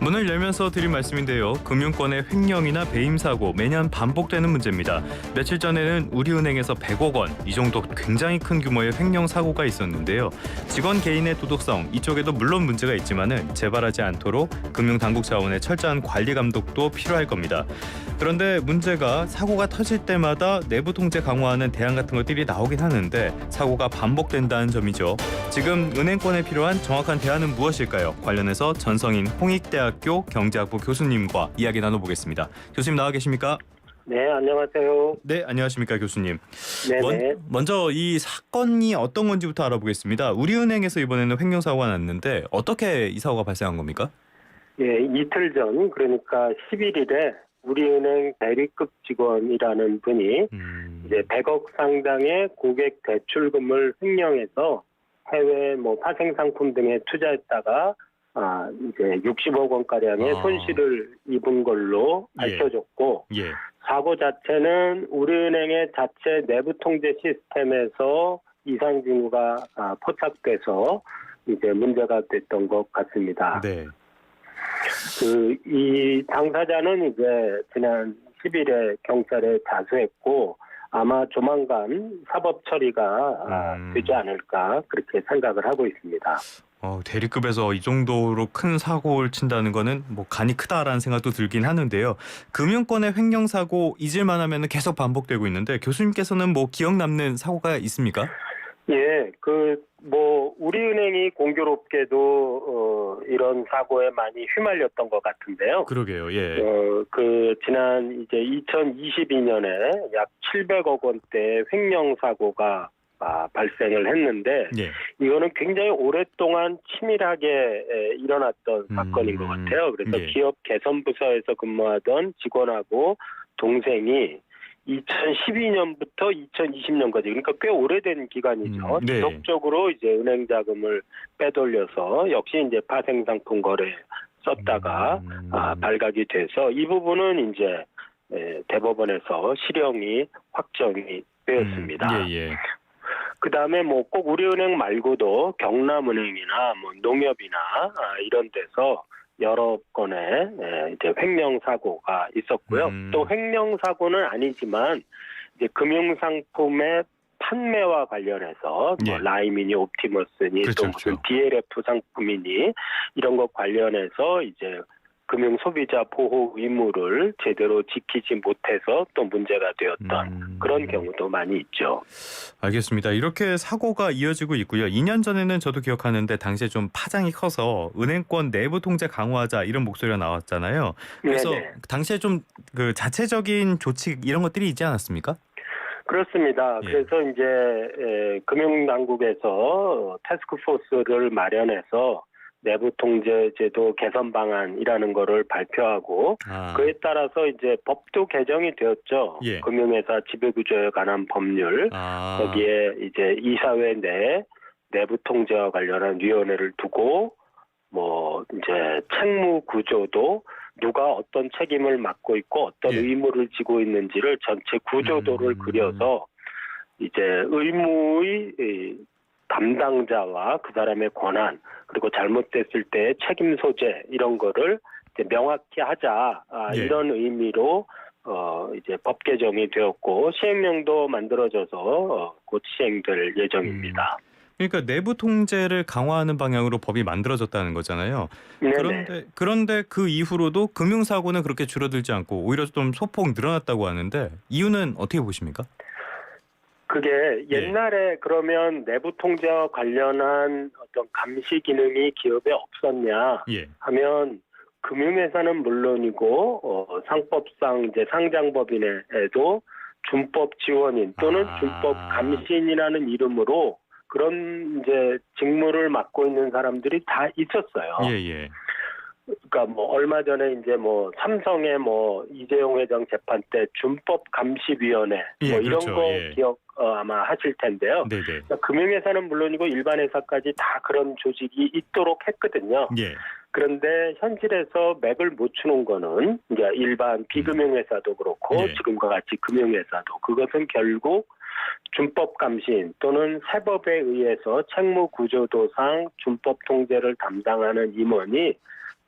문을 열면서 드린 말씀인데요. 금융권의 횡령이나 배임 사고 매년 반복되는 문제입니다. 며칠 전에는 우리은행에서 100억 원, 이 정도 굉장히 큰 규모의 횡령 사고가 있었는데요. 직원 개인의 도덕성, 이쪽에도 물론 문제가 있지만은 재발하지 않도록 금융당국 차원의 철저한 관리 감독도 필요할 겁니다. 그런데 문제가 사고가 터질 때마다 내부 통제 강화하는 대안 같은 것들이 나오긴 하는데 사고가 반복된다는 점이죠. 지금 은행권에 필요한 정확한 대안은 무엇일까요? 관련해서 전성인 홍익대학교 경제학부 교수님과 이야기 나눠보겠습니다. 교수님 나와 계십니까? 네, 안녕하세요. 네, 안녕하십니까 교수님. 네네. 먼저 이 사건이 어떤 건지부터 알아보겠습니다. 우리은행에서 이번에는 횡령 사고가 났는데 어떻게 이 사고가 발생한 겁니까? 예, 이틀 전, 그러니까 11일에 우리은행 대리급 직원이라는 분이 이제 100억 상당의 고객 대출금을 횡령해서 해외 파생 상품 등에 투자했다가 이제 60억 원가량의 손실을 입은 걸로 밝혀졌고, 예. 사고 자체는 우리은행의 자체 내부 통제 시스템에서 이상 징후가 포착돼서 이제 문제가 됐던 것 같습니다. 네. 이 당사자는 이제 지난 10일에 경찰에 자수했고 아마 조만간 사법 처리가 되지 않을까 그렇게 생각을 하고 있습니다. 대리급에서 이 정도로 큰 사고를 친다는 거는 간이 크다라는 생각도 들긴 하는데요. 금융권의 횡령 사고 잊을만 하면 계속 반복되고 있는데 교수님께서는 기억 남는 사고가 있습니까? 예, 우리은행이 공교롭게도 이런 사고에 많이 휘말렸던 것 같은데요. 그러게요. 예. 지난 이제 2022년에 약 700억 원대 횡령 사고가 발생을 했는데, 예. 이거는 굉장히 오랫동안 치밀하게 일어났던 사건인 것 같아요. 그래서 예. 기업 개선부서에서 근무하던 직원하고 동생이 2012년부터 2020년까지, 그러니까 꽤 오래된 기간이죠. 네. 지속적으로 이제 은행 자금을 빼돌려서 역시 이제 파생 상품 거래에 썼다가 발각이 돼서 이 부분은 이제 대법원에서 실형이 확정이 되었습니다. 예. 그다음에 꼭 우리은행 말고도 경남은행이나 농협이나 이런 데서 여러 건의 이제 횡령 사고가 있었고요. 또 횡령 사고는 아니지만 이제 금융 상품의 판매와 관련해서 라이미니, 옵티머스니, 그렇죠, 또 무슨 DLF 상품이니 이런 것 관련해서 이제 금융 소비자 보호 의무를 제대로 지키지 못해서 또 문제가 되었던 그런 경우도 많이 있죠. 알겠습니다. 이렇게 사고가 이어지고 있고요. 2년 전에는 저도 기억하는데 당시에 좀 파장이 커서 은행권 내부 통제 강화하자 이런 목소리가 나왔잖아요. 그래서 네네. 당시에 좀 자체적인 조치 이런 것들이 있지 않았습니까? 그렇습니다. 예. 그래서 이제 금융당국에서 태스크포스를 마련해서 내부 통제 제도 개선 방안이라는 거를 발표하고 그에 따라서 이제 법도 개정이 되었죠. 예. 금융회사 지배구조에 관한 법률. 거기에 이제 이사회 내 내부 통제와 관련한 위원회를 두고 이제 책무 구조도 누가 어떤 책임을 맡고 있고 어떤 의무를 지고 있는지를 전체 구조도를 그려서 이제 의무의 담당자와 그 사람의 권한, 그리고 잘못됐을 때의 책임 소재 이런 거를 이제 명확히 하자 이런 의미로 이제 법 개정이 되었고 시행령도 만들어져서 곧 시행될 예정입니다. 그러니까 내부 통제를 강화하는 방향으로 법이 만들어졌다는 거잖아요. 그런데 그 이후로도 금융 사고는 그렇게 줄어들지 않고 오히려 좀 소폭 늘어났다고 하는데 이유는 어떻게 보십니까? 그게 옛날에 그러면 내부 통제와 관련한 어떤 감시 기능이 기업에 없었냐 하면 금융회사는 물론이고 상법상 이제 상장법인에도 준법 지원인 또는 준법 감시인이라는 이름으로 그런 이제 직무를 맡고 있는 사람들이 다 있었어요. 예. 그러니까 얼마 전에 이제 삼성의 이재용 회장 재판 때 준법감시위원회 이런 그렇죠. 거 기억 아마 하실 텐데요. 네네. 그러니까 금융회사는 물론이고 일반 회사까지 다 그런 조직이 있도록 했거든요. 그런데 현실에서 맥을 못 추는 거는 이제 일반 비금융회사도 그렇고 지금과 같이 금융회사도 그것은 결국 준법 감시인 또는 세법에 의해서 책무 구조도상 준법 통제를 담당하는 임원이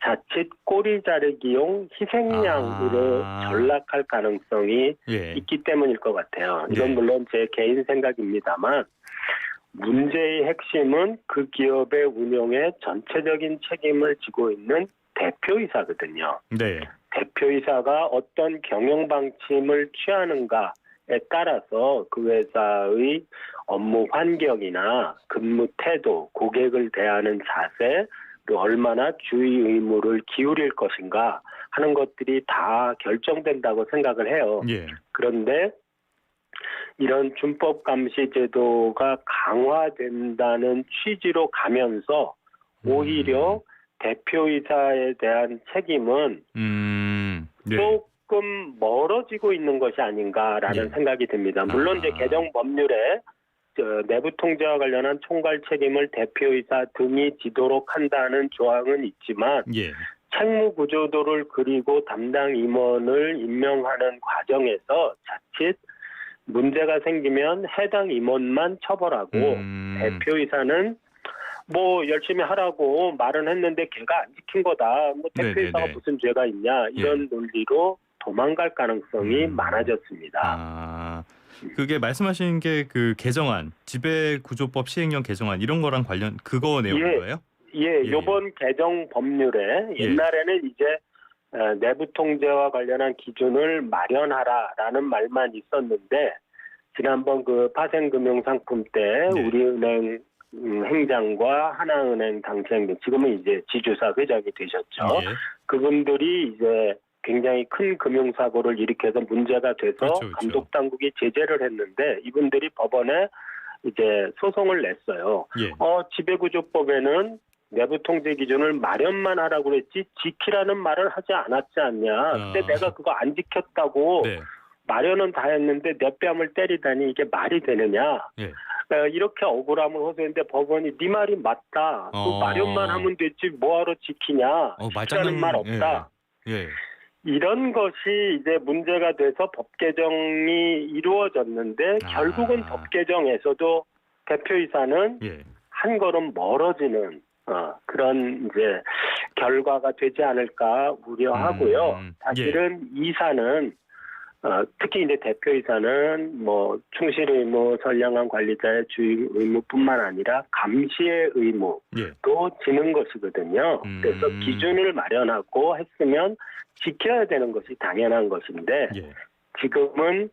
자칫 꼬리 자르기용 희생양으로 전락할 가능성이 있기 때문일 것 같아요. 이건 물론 제 개인 생각입니다만 문제의 핵심은 그 기업의 운영에 전체적인 책임을 지고 있는 대표이사거든요. 네. 대표이사가 어떤 경영 방침을 취하는가에 따라서 그 회사의 업무 환경이나 근무 태도, 고객을 대하는 자세, 또 얼마나 주의 의무를 기울일 것인가 하는 것들이 다 결정된다고 생각을 해요. 그런데 이런 준법 감시 제도가 강화된다는 취지로 가면서 오히려 대표이사에 대한 책임은 조금 멀어지고 있는 것이 아닌가라는 생각이 듭니다. 물론 이제 개정 법률에 내부 통제와 관련한 총괄 책임을 대표이사 등이 지도록 한다는 조항은 있지만 책무 구조도를 그리고 담당 임원을 임명하는 과정에서 자칫 문제가 생기면 해당 임원만 처벌하고 대표이사는 뭐 열심히 하라고 말은 했는데 걔가 안 지킨 거다. 뭐 대표이사가 무슨 죄가 있냐 이런 논리로 도망갈 가능성이 많아졌습니다. 그게 말씀하신 게 그 개정안, 지배구조법 시행령 개정안 이런 거랑 관련 그거 내용인 거예요? 이번 개정 법률에 옛날에는 이제 내부 통제와 관련한 기준을 마련하라라는 말만 있었는데 지난번 그 파생금융상품 때 우리은행 행장과 하나은행 당시행장 지금은 이제 지주사 회장이 되셨죠. 그분들이 이제 굉장히 큰 금융사고를 일으켜서 문제가 돼서 감독당국이 제재를 했는데 이분들이 법원에 이제 소송을 냈어요. 지배구조법에는 내부 통제 기준을 마련만 하라고 그랬지 지키라는 말을 하지 않았지 않냐. 근데 내가 그거 안 지켰다고 마련은 다 했는데 내 뺨을 때리다니 이게 말이 되느냐. 이렇게 억울함을 호소했는데 법원이 네 말이 맞다. 그 마련만 하면 됐지 뭐하러 지키냐. 지키라는 말 없다. 이런 것이 이제 문제가 돼서 법 개정이 이루어졌는데 결국은 법 개정에서도 대표이사는 한 걸음 멀어지는 그런 이제 결과가 되지 않을까 우려하고요. 사실은 이사는 특히 이제 대표이사는 뭐 충실 의무, 선량한 관리자의 주의 의무뿐만 아니라 감시의 의무도 지는 것이거든요. 그래서 기준을 마련하고 했으면 지켜야 되는 것이 당연한 것인데 지금은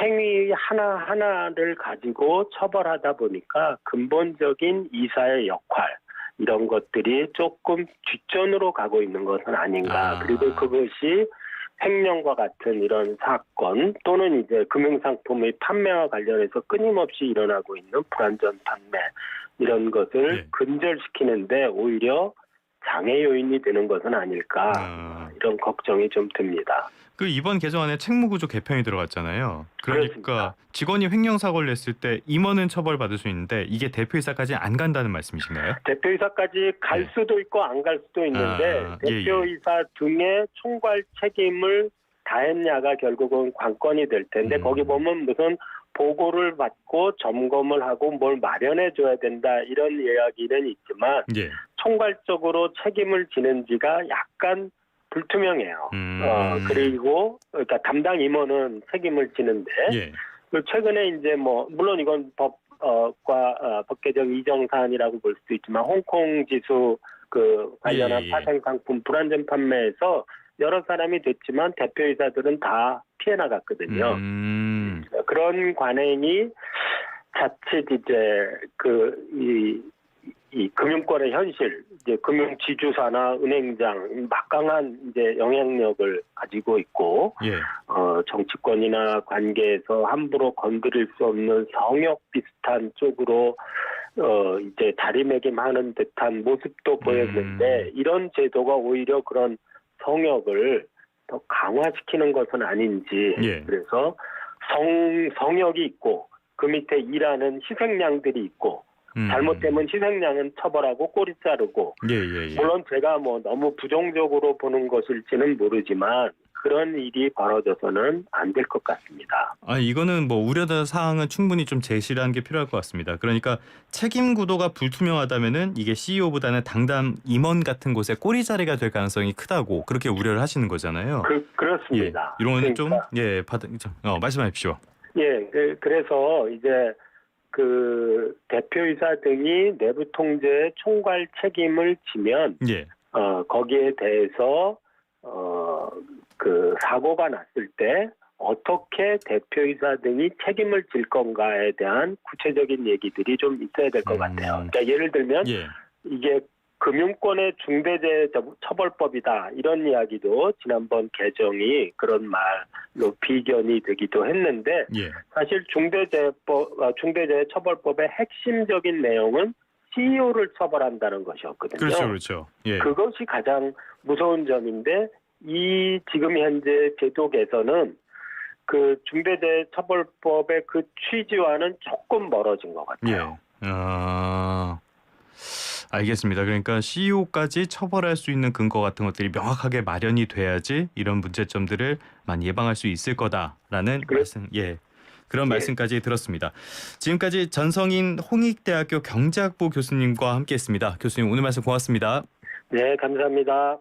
행위 하나하나를 가지고 처벌하다 보니까 근본적인 이사의 역할 이런 것들이 조금 뒷전으로 가고 있는 것은 아닌가. 그리고 그것이 횡령과 같은 이런 사건 또는 이제 금융상품의 판매와 관련해서 끊임없이 일어나고 있는 불안전 판매 이런 것을 근절시키는데 오히려 장애 요인이 되는 것은 아닐까 이런 걱정이 좀 듭니다. 그 이번 개정안에 책무구조 개편이 들어갔잖아요. 그러니까 그렇습니다. 직원이 횡령사고를 냈을 때 임원은 처벌받을 수 있는데 이게 대표이사까지 안 간다는 말씀이신가요? 대표이사까지 갈 수도 있고 안 갈 수도 있는데 대표이사 등의 총괄 책임을 다했냐가 결국은 관건이 될 텐데 거기 보면 무슨 보고를 받고 점검을 하고 뭘 마련해 줘야 된다 이런 이야기는 있지만 총괄적으로 책임을 지는지가 약간 불투명해요. 그리고 그러니까 담당 임원은 책임을 지는데 최근에 이제 뭐 물론 이건 법 개정 이정 사안이라고 볼 수도 있지만 홍콩 지수 그 관련한 파생 상품 불안전 판매에서 여러 사람이 됐지만 대표이사들은 다 피해 나갔거든요. 그런 관행이 자칫 이제 이 금융권의 현실, 이제 금융 지주사나 은행장 막강한 이제 영향력을 가지고 있고, 정치권이나 관계에서 함부로 건드릴 수 없는 성역 비슷한 쪽으로 이제 자리매김하는 듯한 모습도 보였는데 이런 제도가 오히려 그런 성역을 더 강화시키는 것은 아닌지. 그래서 성역이 있고 그 밑에 일하는 희생양들이 있고. 잘못되면 희생양은 처벌하고 꼬리 자르고 물론 제가 뭐 너무 부정적으로 보는 것일지는 모르지만 그런 일이 벌어져서는 안 될 것 같습니다. 이거는 뭐 우려된 사항은 충분히 좀 제시를 하는 게 필요할 것 같습니다. 그러니까 책임 구도가 불투명하다면은 이게 CEO보다는 당담 임원 같은 곳에 꼬리 자리가 될 가능성이 크다고 그렇게 우려를 하시는 거잖아요. 그렇습니다. 예, 이런 거는 그러니까, 말씀하십시오. 예, 그래서 이제 그 대표이사 등이 내부 통제 총괄 책임을 지면 예, 거기에 대해서 그 사고가 났을 때 어떻게 대표이사 등이 책임을 질 건가에 대한 구체적인 얘기들이 좀 있어야 될 것 같아요. 그러니까 예를 들면 이게 금융권의 중대재해처벌법이다 이런 이야기도 지난번 개정이 그런 말로 비견이 되기도 했는데 사실 중대재해처벌법의 핵심적인 내용은 CEO를 처벌한다는 것이었거든요. 그렇죠. 예. 그것이 가장 무서운 점인데 이 지금 현재 제도 개선은 그 중대재해처벌법의 그 취지와는 조금 멀어진 것 같아요. 알겠습니다. 그러니까 CEO까지 처벌할 수 있는 근거 같은 것들이 명확하게 마련이 돼야지 이런 문제점들을 많이 예방할 수 있을 거다라는 말씀, 그런 말씀까지 들었습니다. 지금까지 전성인 홍익대학교 경제학부 교수님과 함께했습니다. 교수님 오늘 말씀 고맙습니다. 네, 감사합니다.